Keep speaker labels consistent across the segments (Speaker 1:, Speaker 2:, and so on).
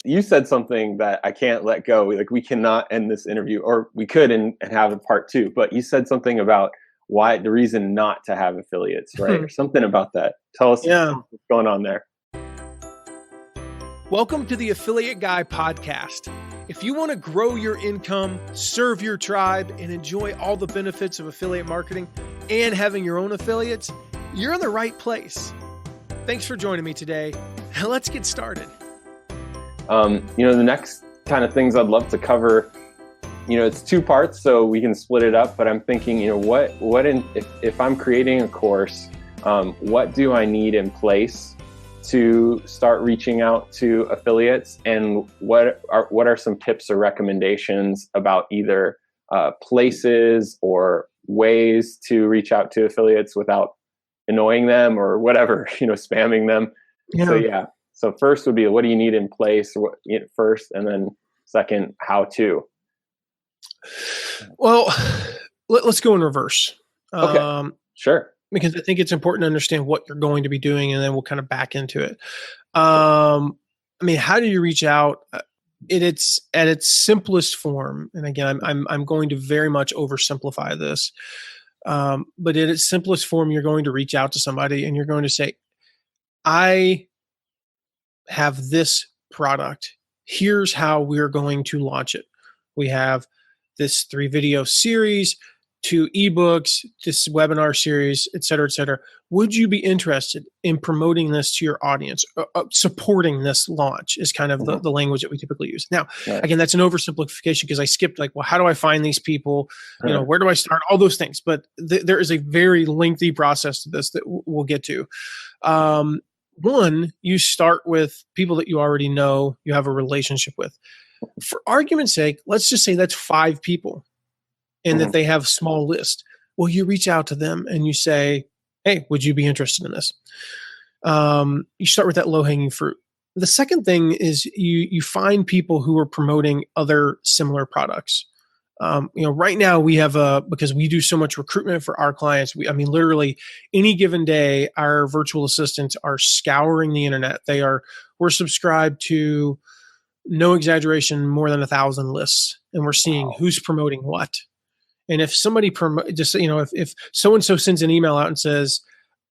Speaker 1: you said something that I can't let go. Like, we cannot end this interview, or we could and have a part two, but you said something about why the reason not to have affiliates, right? Or something about that. Tell us what's going on there.
Speaker 2: Welcome to the Affiliate Guy podcast. If you want to grow your income, serve your tribe, and enjoy all the benefits of affiliate marketing and having your own affiliates, you're in the right place. Thanks for joining me today. Let's get started.
Speaker 1: The next kind of things I'd love to cover, it's two parts, so we can split it up, but I'm thinking, if I'm creating a course, what do I need in place to start reaching out to affiliates, and what are some tips or recommendations about either places or ways to reach out to affiliates without annoying them or whatever, spamming them. So first would be, what do you need in place first, and then second, how to.
Speaker 2: Well, let's go in reverse.
Speaker 1: Okay, sure.
Speaker 2: Because I think it's important to understand what you're going to be doing, and then we'll kind of back into it. How do you reach out? It's at its simplest form. And again, I'm going to very much oversimplify this. But at its simplest form, you're going to reach out to somebody and you're going to say, I have this product. Here's how we're going to launch it. We have this 3-video series, 2 ebooks, this webinar series, et cetera, et cetera. Would you be interested in promoting this to your audience? Supporting this launch is kind of the language that we typically use. Now, Again, that's an oversimplification because I skipped how do I find these people? Where do I start? All those things. But there is a very lengthy process to this that we'll get to. One, you start with people that you already know, you have a relationship with. For argument's sake, let's just say that's 5 people. And that they have a small list. Well, you reach out to them and you say, hey, would you be interested in this? You start with that low-hanging fruit. The second thing is you find people who are promoting other similar products. Right now we have because we do so much recruitment for our clients. Literally any given day, our virtual assistants are scouring the internet. We're subscribed to, no exaggeration, more than 1,000 lists, and we're seeing who's promoting what. And if somebody if so-and-so sends an email out and says,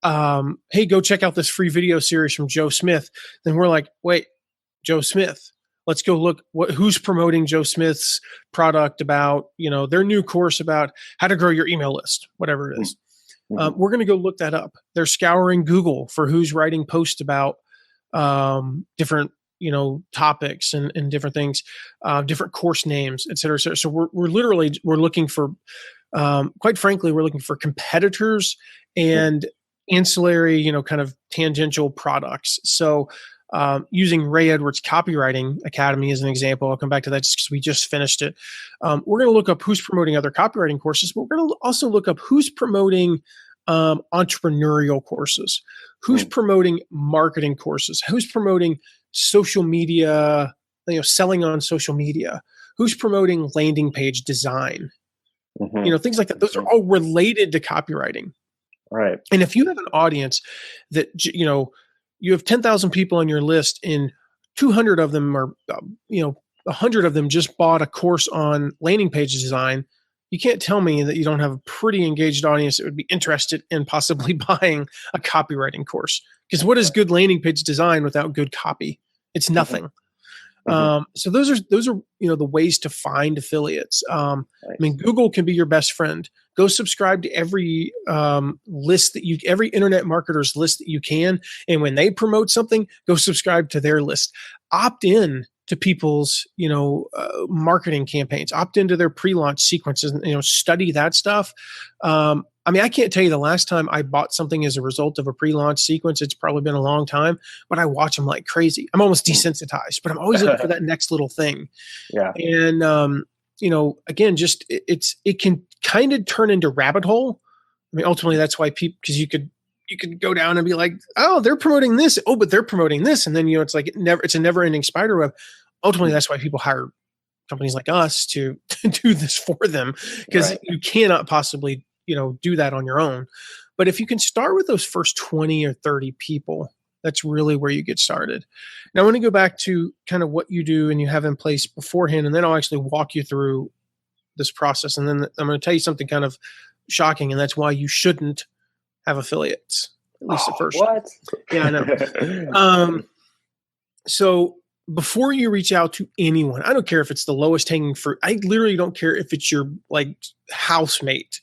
Speaker 2: hey, go check out this free video series from Joe Smith, then we're like, wait, Joe Smith, let's go look who's promoting Joe Smith's product about, their new course about how to grow your email list, whatever it is. We're going to go look that up. They're scouring Google for who's writing posts about different topics and different things, different course names, et cetera, et cetera. So we're looking for, quite frankly, we're looking for competitors and ancillary, kind of tangential products. So using Ray Edwards Copywriting Academy as an example, I'll come back to that just because we just finished it. We're going to look up who's promoting other copywriting courses, but we're going to also look up who's promoting entrepreneurial courses, who's promoting marketing courses, who's promoting social media, selling on social media, who's promoting landing page design, things like that. Those are all related to copywriting.
Speaker 1: Right.
Speaker 2: And if you have an audience that, you have 10,000 people on your list and 200 of them are, 100 of them just bought a course on landing page design, you can't tell me that you don't have a pretty engaged audience that would be interested in possibly buying a copywriting course. Because what is good landing page design without good copy? It's nothing. So those are the ways to find affiliates. Google can be your best friend. Go subscribe to every list every internet marketer's list that you can, and when they promote something, go subscribe to their list. Opt in to people's marketing campaigns. Opt into their pre-launch sequences and study that stuff. I can't tell you the last time I bought something as a result of a pre-launch sequence. It's probably been a long time, but I watch them like crazy. I'm almost desensitized, but I'm always looking for that next little thing. Yeah. And, again, it can kind of turn into rabbit hole. Ultimately that's why because you could go down and be like, oh, they're promoting this. Oh, but they're promoting this. And then, it's like it's a never ending spider web. Ultimately, that's why people hire companies like us to do this for them, because you cannot possibly do that on your own. But if you can start with those first 20 or 30 people That's really where you get started. Now, I want to go back to kind of what you do and you have in place beforehand, and then I'll actually walk you through this process. And then I'm going to tell you something kind of shocking, and that's why you shouldn't have affiliates, at least at first.
Speaker 1: What?
Speaker 2: Yeah, I know. So before you reach out to anyone, I don't care if it's the lowest hanging fruit. I literally don't care if it's your like housemate,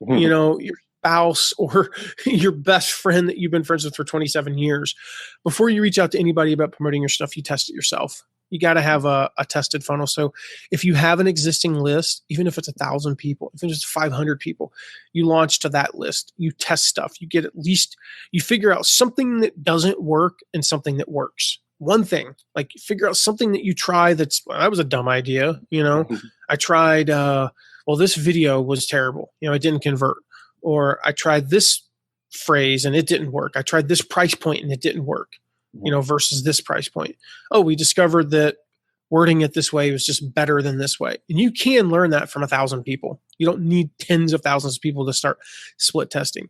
Speaker 2: you know, your spouse or your best friend that you've been friends with for 27 years. Before you reach out to anybody about promoting your stuff, you test it yourself. You got to have a tested funnel. So if you have an existing list, even if it's 1,000 people, if it's just 500 people, you launch to that list, you test stuff, you get at least, you figure out something that doesn't work and something that works. One thing, like figure out something that you try that was a dumb idea. You know, I tried, this video was terrible. You know, it didn't convert. Or I tried this phrase and it didn't work. I tried this price point and it didn't work, you know, versus this price point. Oh, we discovered that wording it this way was just better than this way. And you can learn that from 1,000 people. You don't need tens of thousands of people to start split testing.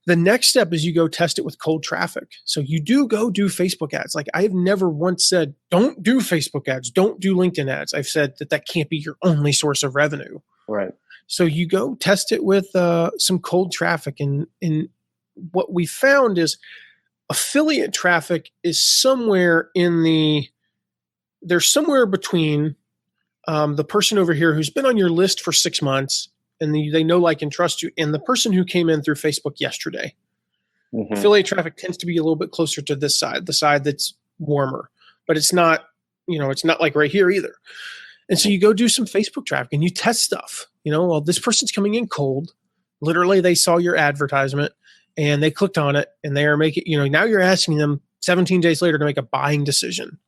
Speaker 2: The next step is you go test it with cold traffic. So you do go do Facebook ads. Like I've never once said, don't do Facebook ads, don't do LinkedIn ads. I've said that can't be your only source of revenue.
Speaker 1: Right.
Speaker 2: So you go test it with some cold traffic. And what we found is affiliate traffic is somewhere there's somewhere between the person over here who's been on your list for 6 months and they know, like, and trust you, and the person who came in through Facebook yesterday. Affiliate traffic tends to be a little bit closer to this side, the side that's warmer, but it's not, it's not like right here either. And so you go do some Facebook traffic and you test stuff, well, this person's coming in cold. Literally, they saw your advertisement and they clicked on it and they are making, now you're asking them 17 days later to make a buying decision.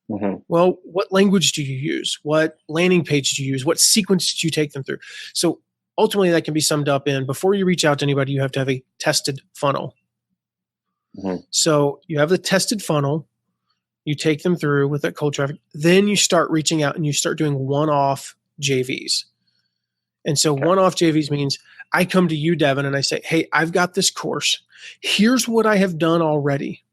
Speaker 2: Well, what language do you use? What landing page do you use? What sequence did you take them through? So ultimately that can be summed up in, before you reach out to anybody, you have to have a tested funnel. So you have the tested funnel, you take them through with that cold traffic, then you start reaching out and you start doing one-off JVs. And so one-off JVs means I come to you, Devin, and I say, hey, I've got this course. Here's what I have done already.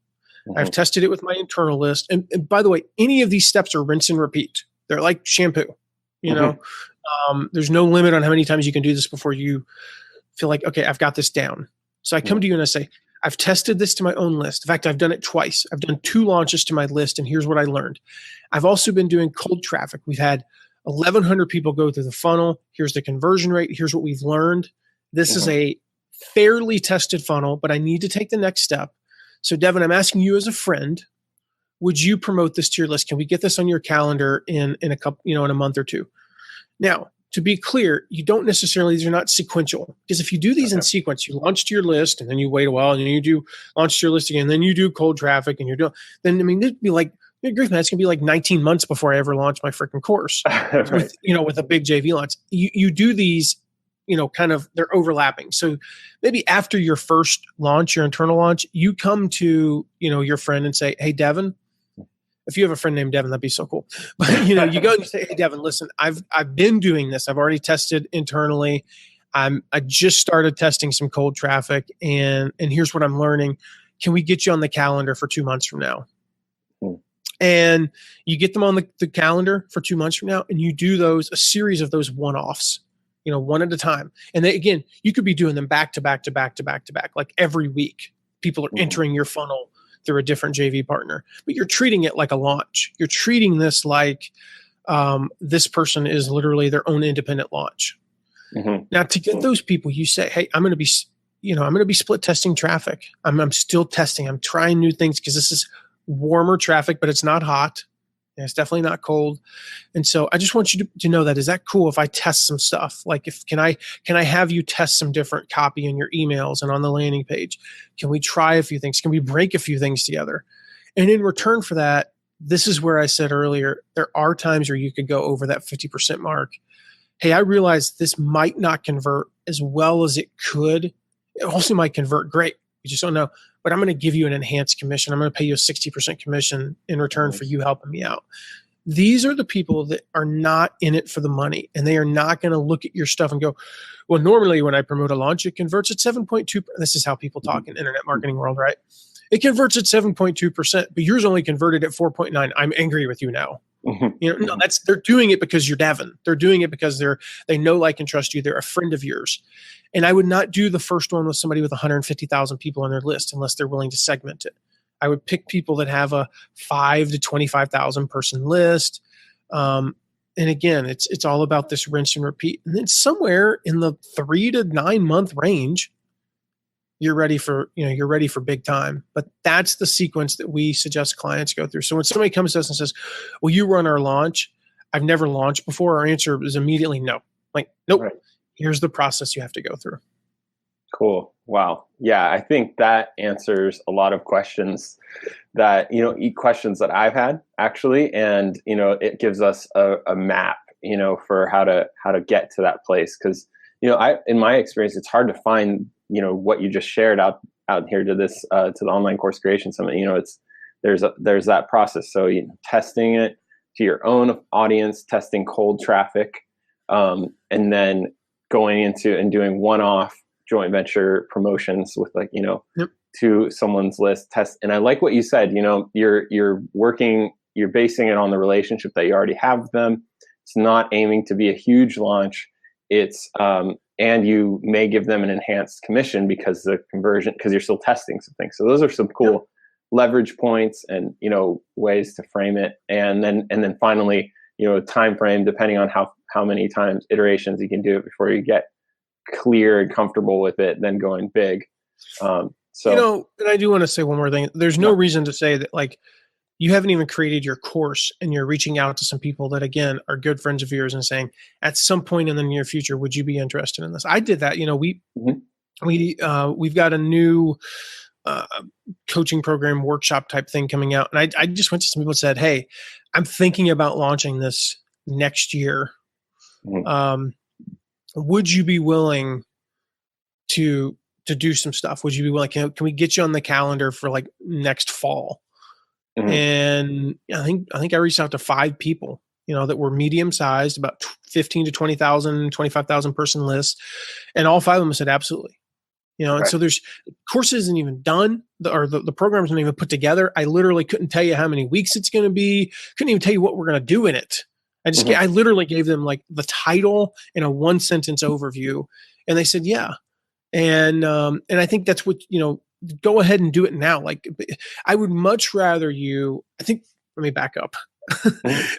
Speaker 2: I've tested it with my internal list. And by the way, any of these steps are rinse and repeat. They're like shampoo, there's no limit on how many times you can do this before you feel like, okay, I've got this down. So I come to you and I say, I've tested this to my own list. In fact, I've done it twice. I've done 2 launches to my list, and here's what I learned. I've also been doing cold traffic. We've had 1,100 people go through the funnel. Here's the conversion rate. Here's what we've learned. This is a fairly tested funnel, but I need to take the next step. So Devin, I'm asking you as a friend, would you promote this to your list? Can we get this on your calendar in a couple, in a month or two? Now, to be clear, you don't necessarily, these are not sequential, because if you do these in sequence, you launch to your list and then you wait a while and then you do launch to your list again, and then you do cold traffic and it'd be like, it's going to be like 19 months before I ever launch my freaking course with a big JV launch. You do these, kind of, they're overlapping. So maybe after your first launch, your internal launch, you come to, your friend and say, hey, Devin, if you have a friend named Devin, that'd be so cool. But, you go and you say, hey, Devin, listen, I've been doing this. I've already tested internally. I just started testing some cold traffic and here's what I'm learning. Can we get you on the calendar for 2 months from now? And you get them on the calendar for 2 months from now, and you do a series of those one-offs, one at a time. And then again, you could be doing them back to back to back to back to back, like every week. People are entering your funnel through a different JV partner, but you're treating it like a launch. You're treating this like this person is literally their own independent launch. Now, to get those people, you say, hey, I'm going to be split testing traffic. I'm still testing. I'm trying new things because this is warmer traffic, but it's not hot. And it's definitely not cold. And so I just want you to know that. Is that cool if I test some stuff? Like, can I have you test some different copy in your emails and on the landing page? Can we try a few things? Can we break a few things together? And in return for that, this is where I said earlier, there are times where you could go over that 50% mark. Hey, I realize this might not convert as well as it could. It also might convert great. You just don't know. But I'm going to give you an enhanced commission. I'm going to pay you a 60% commission in return for you helping me out. These are the people that are not in it for the money, and they are not going to look at your stuff and go, well, normally when I promote a launch, it converts at 7.2. This is how people talk in internet marketing world, right? it converts at 7.2%, but yours only converted at 4.9. I'm angry with you now. No, they're doing it because you're Devin. They're doing it because they know, like, and trust you. They're a friend of yours. And I would not do the first one with somebody with 150,000 people on their list unless they're willing to segment it. I would pick people that have a 5 to 25,000 person list. And again, it's all about this rinse and repeat. And then somewhere in the 3 to 9 month range, you're ready for big time. But that's the sequence that we suggest clients go through. So when somebody comes to us and says, "Will you run our launch?" I've never launched before. Our answer is immediately no. Like, nope. Right. Here's the process you have to go through.
Speaker 1: Cool. Wow. Yeah, I think that answers a lot of questions that, questions that I've had actually. And, it gives us a map, for how to get to that place. Cause, in my experience, it's hard to find, what you just shared out here to this, to the Online Course Creation Summit. There's that process. So, testing it to your own audience, testing cold traffic, and then going into and doing one-off joint venture promotions with to someone's list test. And I like what you said, you're basing it on the relationship that you already have with them. It's not aiming to be a huge launch. It's, and you may give them an enhanced commission because you're still testing some things. So those are some cool leverage points and, ways to frame it. And then finally, time frame, depending on how many times iterations you can do it before you get clear and comfortable with it, then going big. And
Speaker 2: I do want to say one more thing. There's no reason to say that, like, you haven't even created your course and you're reaching out to some people that, again, are good friends of yours and saying, at some point in the near future, would you be interested in this? I did that. We've got a new coaching program workshop type thing coming out. And I just went to some people and said, "Hey, I'm thinking about launching this next year. Would you be willing to do some stuff? Would you be willing? Can we get you on the calendar for like next fall?" And I think I reached out to 5 people, that were medium sized, about 15 to 20,000, 25,000 person list. And all 5 of them said, absolutely. And so there's course isn't even done, the program isn't even put together. I literally couldn't tell you how many weeks it's going to be. Couldn't even tell you what we're going to do in it. I literally gave them like the title and a 1-sentence overview, and they said, yeah. And I think that's what, go ahead and do it now. Like, I would much rather let me back up.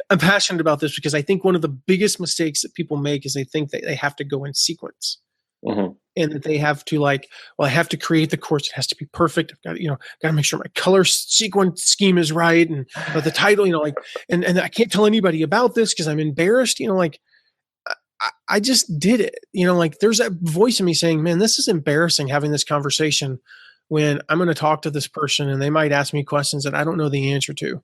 Speaker 2: I'm passionate about this because I think one of the biggest mistakes that people make is they think that they have to go in sequence. And that they have to I have to create the course. It has to be perfect. I've got to make sure my color sequence scheme is right. And the title, and I can't tell anybody about this because I'm embarrassed, I just did it, there's that voice in me saying, man, this is embarrassing having this conversation when I'm going to talk to this person and they might ask me questions that I don't know the answer to.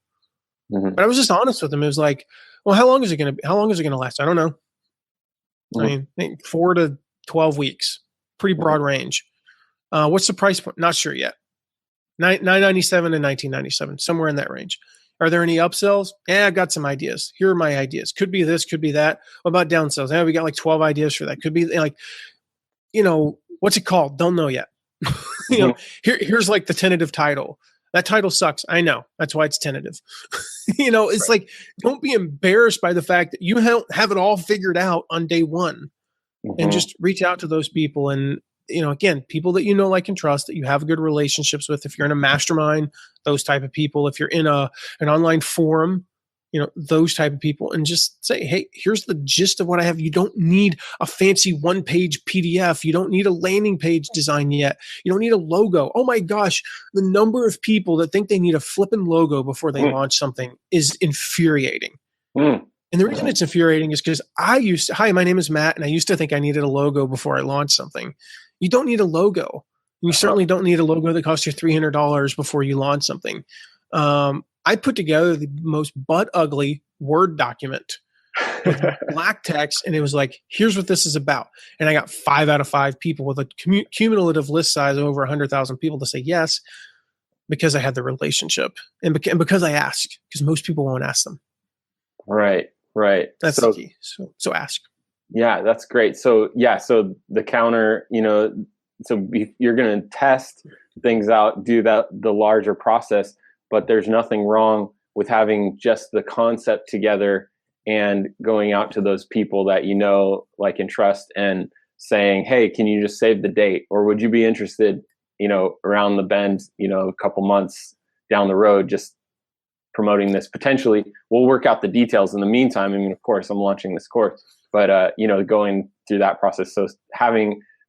Speaker 2: But I was just honest with them. It was like, well, how long is it going to last? I don't know. I mean, 4 to 12 weeks, pretty broad range. What's the price point? Not sure yet. $997 and $1997, somewhere in that range. Are there any upsells? Yeah, I've got some ideas. Here are my ideas. Could be this, could be that. What about downsells? Yeah, we got like 12 ideas for that. Could be like, what's it called? Don't know yet. Here's like the tentative title. That title sucks. I know. That's why it's tentative. It's like, don't be embarrassed by the fact that you have it all figured out on day one. And just reach out to those people. And, again, people that like and trust, that you have good relationships with. If you're in a mastermind, those type of people. If you're in an online forum, those type of people, and just say, hey, here's the gist of what I have. You don't need a fancy 1-page PDF. You don't need a landing page design yet. You don't need a logo. Oh my gosh, the number of people that think they need a flipping logo before they launch something is infuriating. And the reason it's infuriating is because hi, my name is Matt, and I used to think I needed a logo before I launched something. You don't need a logo. You certainly don't need a logo that costs you $300 before you launch something. I put together the most butt ugly Word document with black text, and it was like, here's what this is about. And I got 5 out of 5 people with a cumulative list size of over 100,000 people to say yes, because I had the relationship and because I asked, because most people won't ask them. Right. That's the key. So ask.
Speaker 1: Yeah, that's great. So the counter, so you're going to test things out, do the larger process. But there's nothing wrong with having just the concept together and going out to those people that you know, like, and trust, and saying, hey, can you just save the date? Or would you be interested, around the bend, a couple months down the road, just promoting this potentially? We'll work out the details in the meantime. I mean, of course, I'm launching this course, but, going through that process. So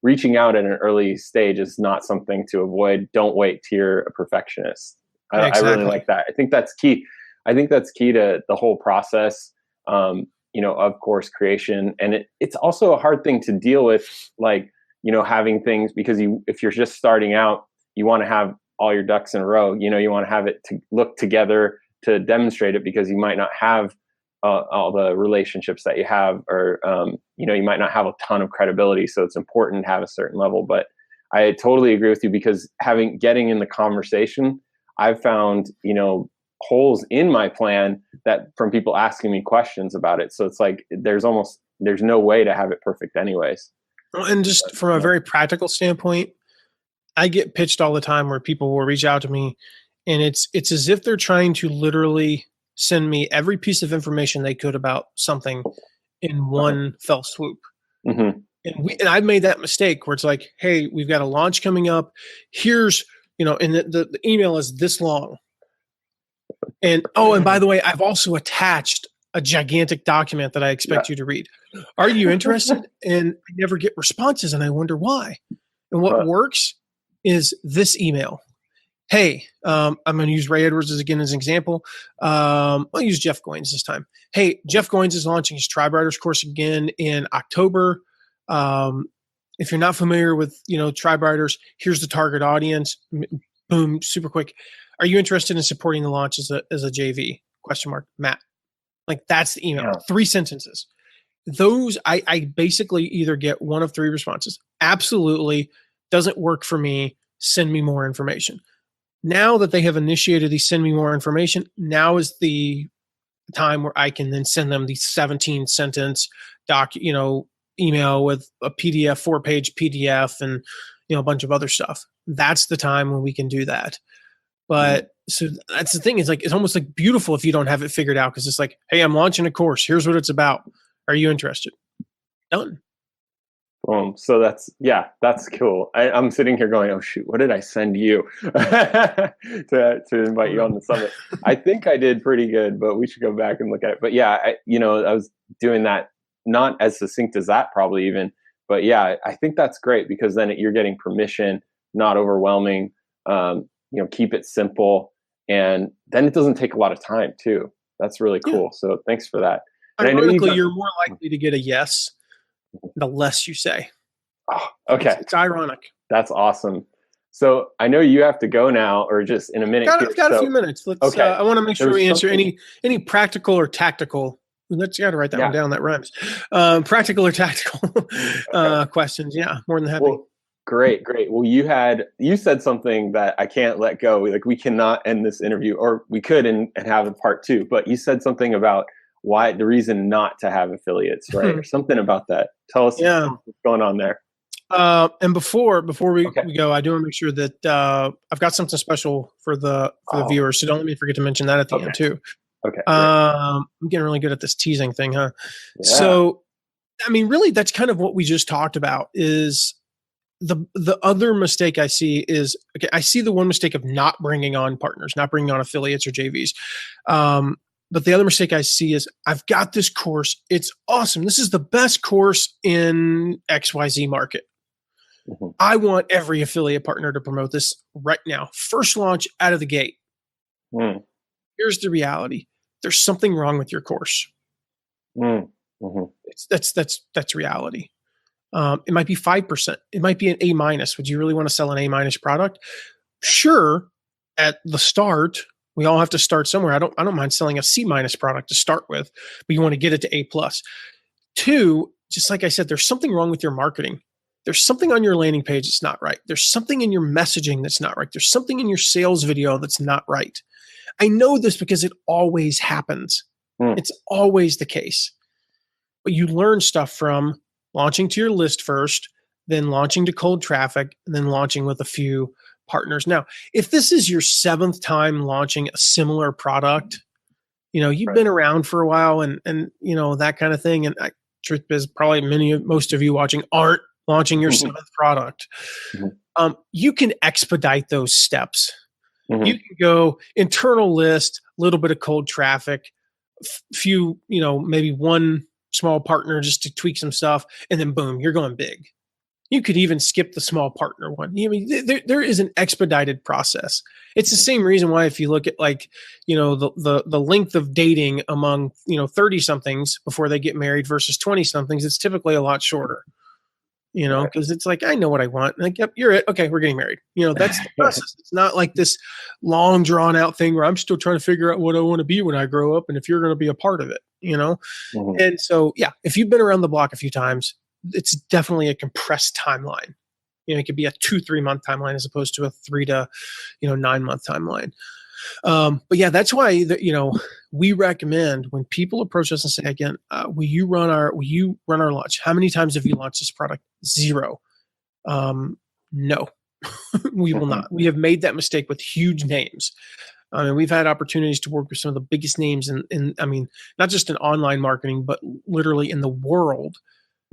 Speaker 1: reaching out at an early stage is not something to avoid. Don't wait till you're a perfectionist. I really like that. I think that's key. I think that's key to the whole process, of course creation. And it's also a hard thing to deal with, like, having things, because if you're just starting out, you want to have all your ducks in a row. You want to have it to look together to demonstrate it, because you might not have all the relationships that you have, or, you might not have a ton of credibility. So it's important to have a certain level. But I totally agree with you, because getting in the conversation, I've found, holes in my plan that from people asking me questions about it. So it's like, there's no way to have it perfect anyways.
Speaker 2: And just from a very practical standpoint, I get pitched all the time where people will reach out to me, and it's as if they're trying to literally send me every piece of information they could about something in one fell swoop.
Speaker 1: Mm-hmm.
Speaker 2: And I've made that mistake where it's like, hey, we've got a launch coming up. Here's, and the email is this long. And by the way, I've also attached a gigantic document that I expect you to read. Are you interested? And I never get responses, and I wonder why. And what works is this email. Hey, I'm going to use Ray Edwards as an example. I'll use Jeff Goins this time. Hey, Jeff Goins is launching his Tribe Riders course again in October. If you're not familiar with, Tribe Riders, here's the target audience. Boom, super quick. Are you interested in supporting the launch as a JV? ? Matt. Like, that's the email. Yeah. 3 sentences. Those, I basically either get one of 3 responses. Absolutely. Doesn't work for me. Send me more information. Now that they have initiated the send me more information, now is the time where I can then send them the 17 sentence email with a PDF, 4-page PDF, and, a bunch of other stuff. That's the time when we can do that. But so that's the thing. It's like, it's almost like beautiful if you don't have it figured out, because it's like, hey, I'm launching a course. Here's what it's about. Are you interested? Done.
Speaker 1: So that's cool. I'm sitting here going, oh shoot, what did I send you to invite you on the summit? I think I did pretty good, but we should go back and look at it. But yeah, I was doing that, not as succinct as that probably even, but yeah, I think that's great, because then you're getting permission, not overwhelming. Keep it simple, and then it doesn't take a lot of time too. That's really cool. Yeah. So thanks for that.
Speaker 2: Ironically, you're more likely to get a yes the less you say.
Speaker 1: Oh, okay.
Speaker 2: It's ironic.
Speaker 1: That's awesome. So I know you have to go now, or just in a minute.
Speaker 2: I've got a few minutes. Let's. Okay. I want to make sure we answer any practical or tactical. Let's got to write that one down. That rhymes. Practical or tactical questions. Yeah, more than happy.
Speaker 1: Well, great. Well, you said something that I can't let go. Like, we cannot end this interview, or we could and have a part 2. But you said something about why the reason not to have affiliates, right? Or something about that. Tell us what's going on there.
Speaker 2: And before we go, I do want to make sure that I've got something special for the viewers. So don't let me forget to mention that at the end too.
Speaker 1: Okay.
Speaker 2: I'm getting really good at this teasing thing, huh? Yeah. So, I mean, really, that's kind of what we just talked about. Is the other mistake I see is, I see the one mistake of not bringing on partners, not bringing on affiliates or JVs. But the other mistake I see is, I've got this course. It's awesome. This is the best course in XYZ market. Mm-hmm. I want every affiliate partner to promote this right now. First launch out of the gate.
Speaker 1: Mm.
Speaker 2: Here's the reality. There's something wrong with your course.
Speaker 1: Mm-hmm.
Speaker 2: That's reality. It might be 5%. It might be an A-. Would you really want to sell an A- product? Sure. At the start, we all have to start somewhere. I don't mind selling a C- product to start with, but you want to get it to A+. 2, just like I said, there's something wrong with your marketing. There's something on your landing page that's not right. There's something in your messaging that's not right. There's something in your sales video that's not right. I know this because it always happens. It's always the case. But you learn stuff from launching to your list first, then launching to cold traffic, and then launching with a few partners. Now, if this is your 7th time launching a similar product, you've been around for a while and that kind of thing. And truth is, probably most of you watching aren't launching your 7th product. You can expedite those steps. You can go internal list, a little bit of cold traffic, few, maybe one small partner just to tweak some stuff, and then boom, you're going big. You could even skip the small partner one. There is an expedited process. It's the same reason why if you look at the length of dating among 30 somethings before they get married versus 20 somethings, it's typically a lot shorter. Because it's like, I know what I want. Like, yep, you're it. Okay, we're getting married. That's the process. It's not like this long drawn out thing where I'm still trying to figure out what I want to be when I grow up and if you're going to be a part of it, And so, yeah, if you've been around the block a few times, it's definitely a compressed timeline. It could be a 2-3 month timeline as opposed to a 3 to 9 month timeline. But yeah, that's why we recommend when people approach us and say, again, will you run our launch? How many times have you launched this product? 0. No, we will not. We have made that mistake with huge names. I mean, we've had opportunities to work with some of the biggest names in not just in online marketing, but literally in the world.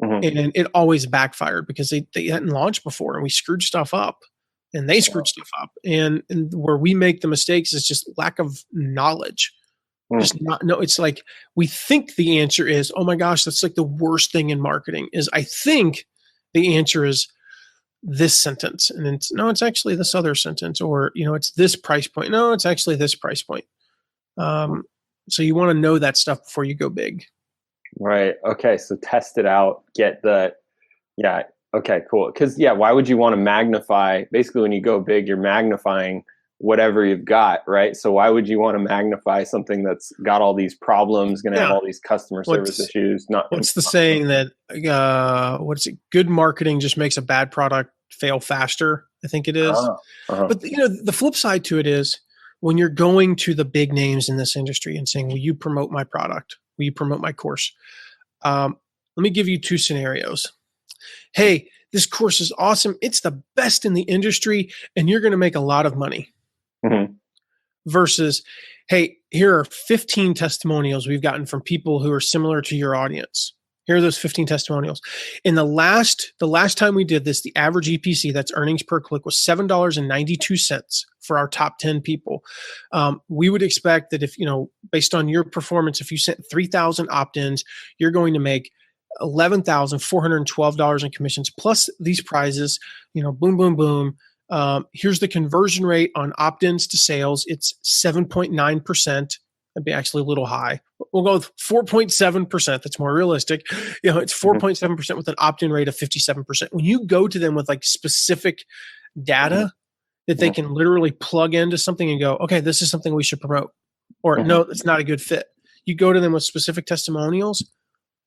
Speaker 2: And it always backfired because they hadn't launched before and we screwed stuff up. And they screwed stuff up. And where we make the mistakes is just lack of knowledge. Just not know. It's like we think the answer is, oh my gosh, that's like the worst thing in marketing is I think the answer is this sentence. And it's actually this other sentence, or, it's this price point. No, it's actually this price point. So you want to know that stuff before you go big.
Speaker 1: Right. Okay. So test it out, okay, cool. Because why would you want to magnify? Basically, when you go big, you're magnifying whatever you've got, right? So why would you want to magnify something that's got all these problems, going to have all these customer service issues?
Speaker 2: What's the saying that? Good marketing just makes a bad product fail faster. I think it is. But the flip side to it is when you're going to the big names in this industry and saying, "Will you promote my product? Will you promote my course?" Let me give you 2 scenarios. Hey, this course is awesome. It's the best in the industry and you're going to make a lot of money. Versus, hey, here are 15 testimonials we've gotten from people who are similar to your audience. Here are those 15 testimonials. In the last time we did this, the average EPC, that's earnings per click, was $7.92 for our top 10 people. We would expect that if, based on your performance, if you sent 3,000 opt-ins, you're going to make $11,412 in commissions plus these prizes, boom, boom, boom. Here's the conversion rate on opt-ins to sales. It's 7.9%. That'd be actually a little high. We'll go with 4.7%. That's more realistic. It's 4.7% with an opt-in rate of 57%. When you go to them with like specific data that they can literally plug into something and go, okay, this is something we should promote, or no, it's not a good fit. You go to them with specific testimonials.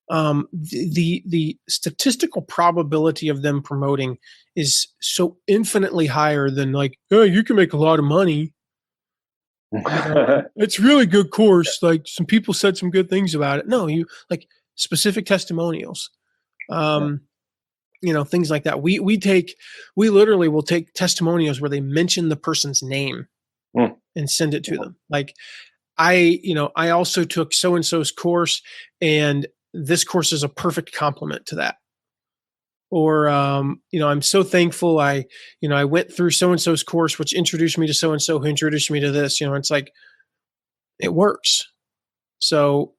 Speaker 2: The statistical probability of them promoting is so infinitely higher than like, oh, you can make a lot of money. It's really good course. Like some people said some good things about it. No, you like specific testimonials, things like that. We literally will take testimonials where they mention the person's name and send it to them. Like I also took so-and-so's course and this course is a perfect complement to that. Or, I'm so thankful I went through so-and-so's course, which introduced me to so-and-so who introduced me to this, it's like, it works. So,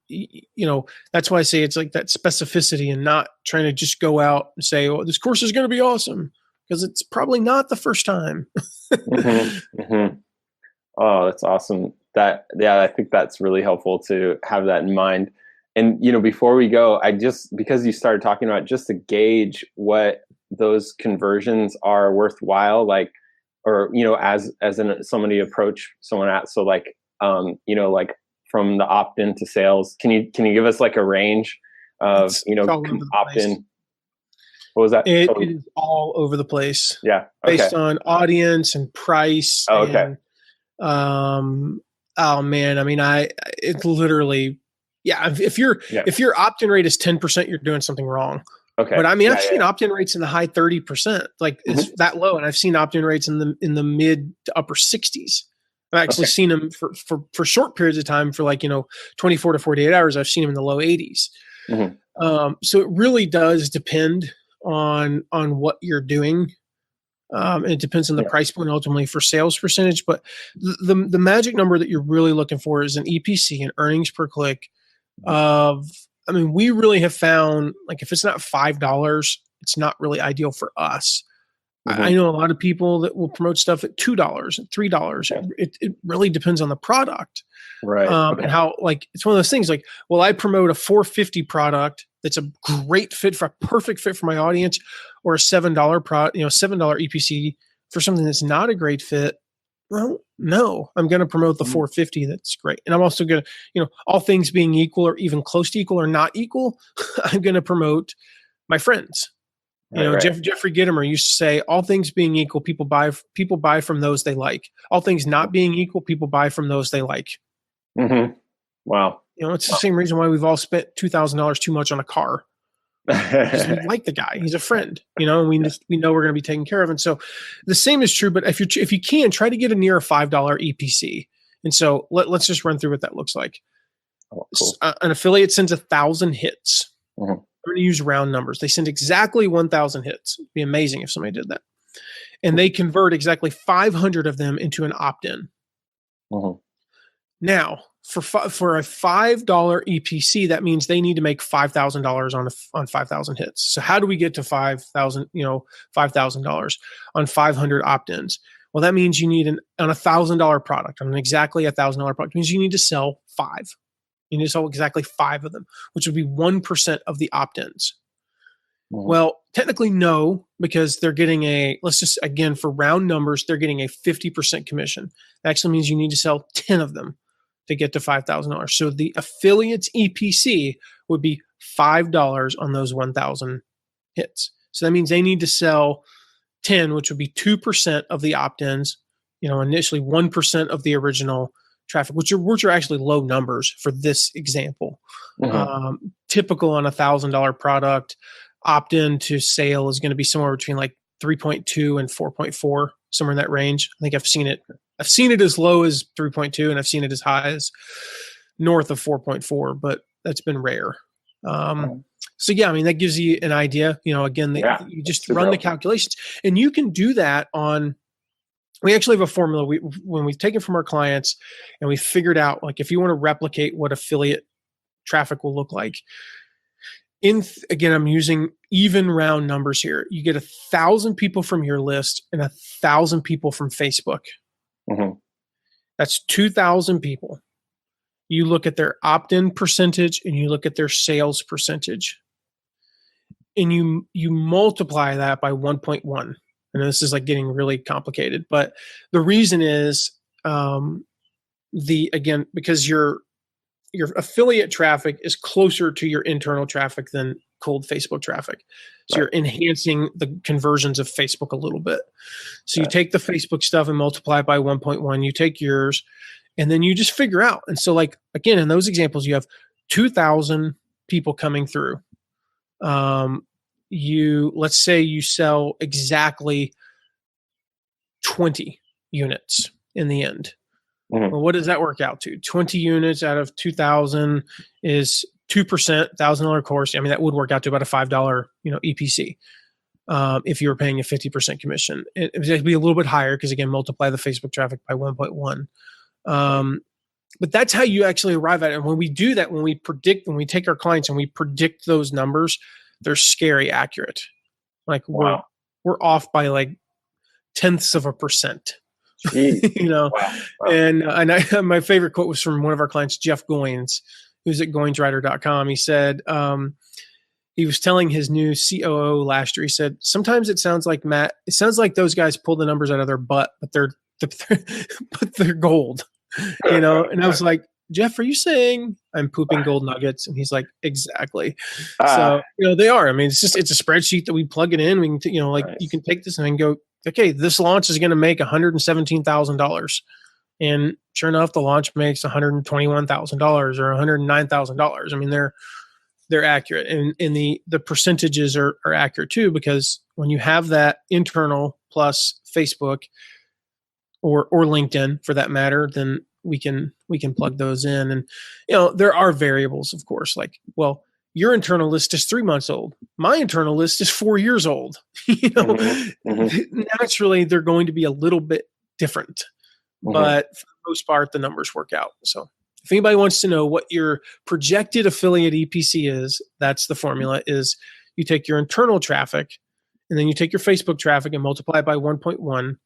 Speaker 2: that's why I say it's like that specificity and not trying to just go out and say, oh, this course is going to be awesome, because it's probably not the first time.
Speaker 1: Oh, that's awesome. I think that's really helpful to have that in mind. And, before we go, because you started talking about just to gauge what those conversions are worthwhile, like, or, as somebody approach someone at, so like, like from the opt-in to sales, can you give us like a range of, opt-in? What was that?
Speaker 2: It is all over the place.
Speaker 1: Yeah. Okay.
Speaker 2: Based on audience and price.
Speaker 1: Oh, okay.
Speaker 2: And, oh man. I mean, it's literally, yeah. If your opt-in rate is 10%, you're doing something wrong.
Speaker 1: Okay.
Speaker 2: But I mean, I've
Speaker 1: Yeah,
Speaker 2: seen
Speaker 1: yeah.
Speaker 2: opt-in rates in the high 30%, like it's that low, and I've seen opt-in rates in the mid to upper 60s. I've actually
Speaker 1: Okay.
Speaker 2: seen them for short periods of time, for like 24 to 48 hours. I've seen them in the low 80s.
Speaker 1: Mhm.
Speaker 2: So it really does depend on what you're doing. And it depends on the
Speaker 1: Yeah.
Speaker 2: price point ultimately for sales percentage. But the magic number that you're really looking for is an EPC, an earnings per click of, I mean, we really have found, like, if it's not $5, it's not really ideal for us. I
Speaker 1: Mhm.
Speaker 2: know a lot of people that will promote stuff at $2 and $3.
Speaker 1: Yeah.
Speaker 2: It really depends on the product.
Speaker 1: Right.
Speaker 2: And
Speaker 1: Okay.
Speaker 2: how, like, it's one of those things like, well, I promote a 450 product that's a great fit for a perfect fit for my audience, or a $7 $7 EPC for something that's not a great fit. Well, no, I'm going to promote the
Speaker 1: Mhm.
Speaker 2: 450. That's great. And I'm also going to, all things being equal or even close to equal or not equal, I'm going to promote my friends.
Speaker 1: Right.
Speaker 2: Jeffrey Gitomer used to say, all things being equal, people buy from those they like. All things not being equal, people buy from those they like.
Speaker 1: Mhm. Wow.
Speaker 2: It's the same reason why we've all spent $2,000 too much on a car, because we like the guy. He's a friend, and we know we're going to be taken care of. And so the same is true, but if you can, try to get a near a $5 EPC. And so let's just run through what that looks like.
Speaker 1: Oh, cool.
Speaker 2: An affiliate sends 1,000 hits.
Speaker 1: Mhm.
Speaker 2: I'm going to use round numbers. They send exactly 1,000 hits. It'd be amazing if somebody did that. And they convert exactly 500 of them into an opt-in.
Speaker 1: Mhm.
Speaker 2: Now, for a $5 EPC, that means they need to make $5,000 on 5,000 hits. So how do we get to $5,000 on 500 opt-ins? Well, that means you need on a $1,000 product, on exactly $1,000 product, means you need to sell 5. You need to sell exactly 5 of them, which would be 1% of the opt-ins.
Speaker 1: Mhm.
Speaker 2: Well, technically no, because they're getting let's just, again, for round numbers, they're getting a 50% commission. That actually means you need to sell 10 of them to get to $5,000. So the affiliate's EPC would be $5 on those 1,000 hits. So that means they need to sell 10, which would be 2% of the opt-ins, initially 1% of the original traffic, which are actually low numbers for this example.
Speaker 1: Mhm.
Speaker 2: Typical on $1,000 product, opt-in to sale is going to be somewhere between like 3.2 and 4.4, somewhere in that range. I think I've seen it as low as 3.2, and I've seen it as high as north of 4.4, but that's been rare. So yeah, I mean, that gives you an idea. Again, you just run the calculations, and you can do that on. We actually have a formula when we've taken from our clients, and we figured out, like, if you want to replicate what affiliate traffic will look like. Again, I'm using even round numbers here. You get 1,000 people from your list and 1,000 people from Facebook.
Speaker 1: Mhm.
Speaker 2: That's 2,000 people. You look at their opt-in percentage and you look at their sales percentage, and you multiply that by 1.1. And this is like getting really complicated, but the reason is because your affiliate traffic is closer to your internal traffic than cold Facebook traffic. So You're enhancing the conversions of Facebook a little bit. So you take the Facebook stuff and multiply it by 1.1. You take yours, and then you just figure out. And so, like, again, in those examples, you have 2,000 people coming through. Let's say you sell exactly 20 units in the end.
Speaker 1: Mhm.
Speaker 2: Well, what does that work out to? 20 units out of 2,000 is 2%, $1,000 course. I mean, that would work out to about a $5, EPC. If you were paying a 50% commission, it would be a little bit higher because, again, multiply the Facebook traffic by 1.1. But that's how you actually arrive at it. And when we do that, when we take our clients and we predict those numbers, they're scary accurate. Like, we're off by like tenths of a percent. Wow. And my favorite quote was from one of our clients, Jeff Goins, who's at goinswriter.com. He said, he was telling his new COO last year, he said, sometimes it sounds like those guys pull the numbers out of their butt, but they're gold, And I was like, Jeff, are you saying I'm pooping gold nuggets? And he's like, exactly. So, they are. I mean, it's a spreadsheet that we plug it in. We can, you can take this and go, okay, this launch is going to make $117,000. And sure enough, the launch makes $121,000 or $109,000. I mean, they're accurate, and the percentages are accurate too, because when you have that internal plus Facebook or LinkedIn for that matter, then we can plug those in. And there are variables, of course, like, well, your internal list is 3 months old, my internal list is 4 years old. Naturally they're going to be a little bit different, but for the most part the numbers work out. So if anybody wants to know what your projected affiliate EPC is, that's the formula. Is you take your internal traffic and then you take your Facebook traffic and multiply it by 1.1.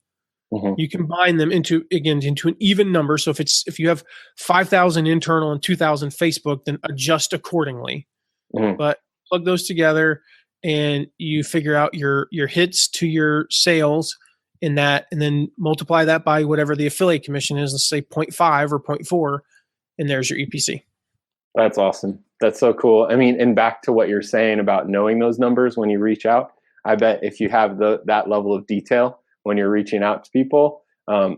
Speaker 2: You combine them into an even number. So if you have 5,000 internal and 2,000 Facebook, then adjust accordingly. But plug those together and you figure out your hits to your sales in that, and then multiply that by whatever the affiliate commission is. Let's say 0.5 or 0.4. And there's your EPC.
Speaker 1: That's awesome. That's so cool. I mean, and back to what you're saying about knowing those numbers when you reach out, I bet if you have that level of detail when you're reaching out to people,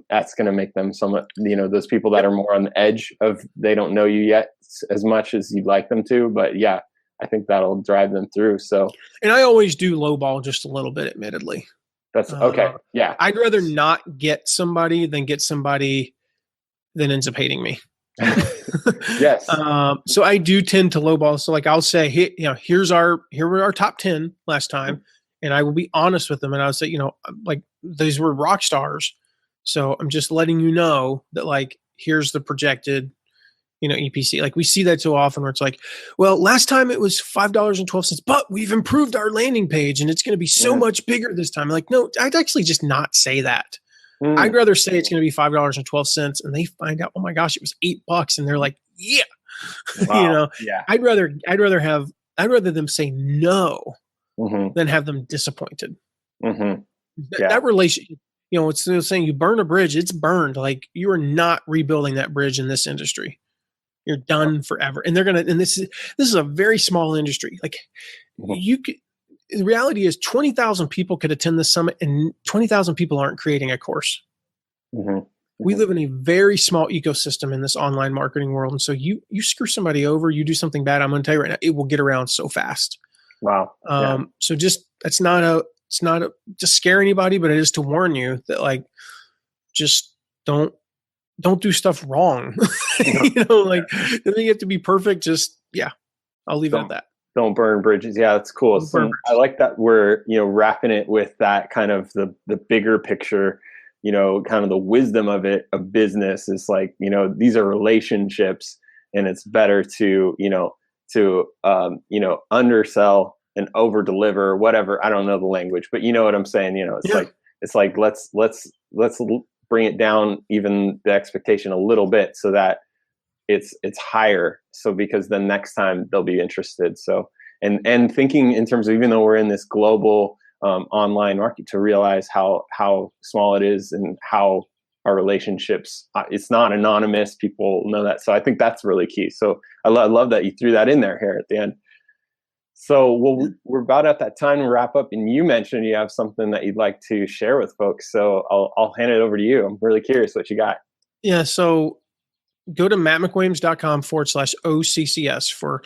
Speaker 1: that's going to make them somewhat, those people that are more on the edge of, they don't know you yet as much as you'd like them to, but yeah, I think that'll drive them through. So, and
Speaker 2: I always do lowball just a little bit, admittedly.
Speaker 1: That's okay. Yeah.
Speaker 2: I'd rather not get somebody than get somebody that ends up hating me.
Speaker 1: Yes.
Speaker 2: So I do tend to lowball. So like I'll say, hey, here were our top 10 last time. And I will be honest with them. And I'll say, like these were rock stars. So I'm just letting you know that like, here's the projected, EPC. Like we see that so often where it's like, well, last time it was $5.12, but we've improved our landing page and it's going to be so much bigger this time. Like, no, I'd actually just not say that. I'd rather say it's going to be $5.12 and they find out, oh my gosh, it was $8 and they're like, yeah,
Speaker 1: wow. Yeah.
Speaker 2: I'd rather them say no than have them disappointed. That relationship, it's the saying, you burn a bridge, it's burned. Like you are not rebuilding that bridge in this industry. You're done forever. And this is a very small industry. Like the reality is 20,000 people could attend the summit and 20,000 people aren't creating a course. We live in a very small ecosystem in this online marketing world. And so you screw somebody over, you do something bad, I'm going to tell you right now, it will get around so fast.
Speaker 1: Wow.
Speaker 2: So it's not to scare anybody, but it is to warn you that like, just don't do stuff wrong. Like doesn't you have to be perfect. I'll leave it at that.
Speaker 1: Don't burn bridges. Yeah, that's cool. So I like that we're, wrapping it with that kind of the bigger picture, kind of the wisdom of it, of business is like, these are relationships and it's better to, undersell and over deliver, whatever. I don't know the language, but you know what I'm saying? It's like, let's bring it down, even the expectation a little bit so that it's higher. So because then next time they'll be interested. So, and thinking in terms of, even though we're in this global online market, to realize how small it is and how our relationships, it's not anonymous. People know that. So I think that's really key. So I love that you threw that in there here at the end. So we're about at that time to wrap up, and you mentioned you have something that you'd like to share with folks. So I'll hand it over to you. I'm really curious what you got.
Speaker 2: Yeah. So go to mattmcwilliams.com/OCCS for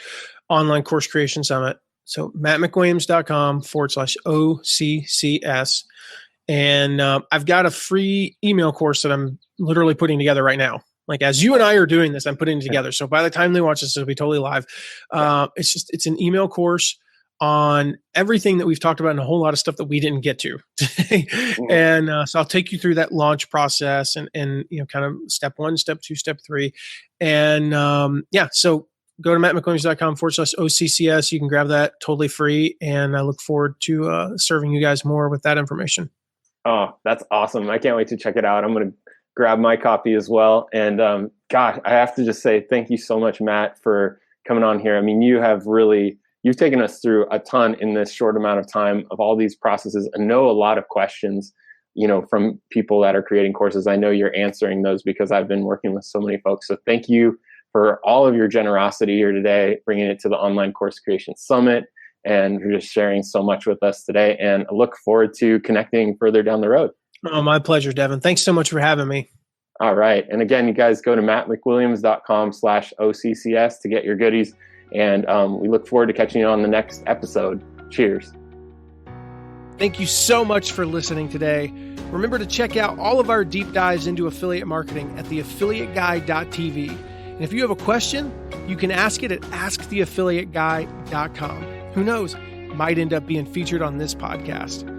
Speaker 2: Online Course Creation Summit. So mattmcwilliams.com/OCCS. And I've got a free email course that I'm literally putting together right now. Like as you and I are doing this, I'm putting it together. So by the time they watch this, it'll be totally live. It's an email course on everything that we've talked about and a whole lot of stuff that we didn't get to today. And so I'll take you through that launch process and kind of step 1, step 2, step 3. And so go to mattmcwilliams.com/OCCS. You can grab that totally free. And I look forward to serving you guys more with that information.
Speaker 1: Oh, that's awesome. I can't wait to check it out. I'm going to grab my copy as well. And gosh, I have to just say thank you so much, Matt, for coming on here. I mean, you've taken us through a ton in this short amount of time of all these processes. I know a lot of questions, from people that are creating courses. I know you're answering those because I've been working with so many folks. So thank you for all of your generosity here today, bringing it to the Online Course Creation Summit, and for just sharing so much with us today. And I look forward to connecting further down the road.
Speaker 2: Oh, my pleasure, Devin. Thanks so much for having me.
Speaker 1: All right. And again, you guys go to mattmcwilliams.com/OCCS to get your goodies. And we look forward to catching you on the next episode. Cheers.
Speaker 2: Thank you so much for listening today. Remember to check out all of our deep dives into affiliate marketing at theaffiliateguy.tv. And if you have a question, you can ask it at asktheaffiliateguy.com. Who knows? Might end up being featured on this podcast.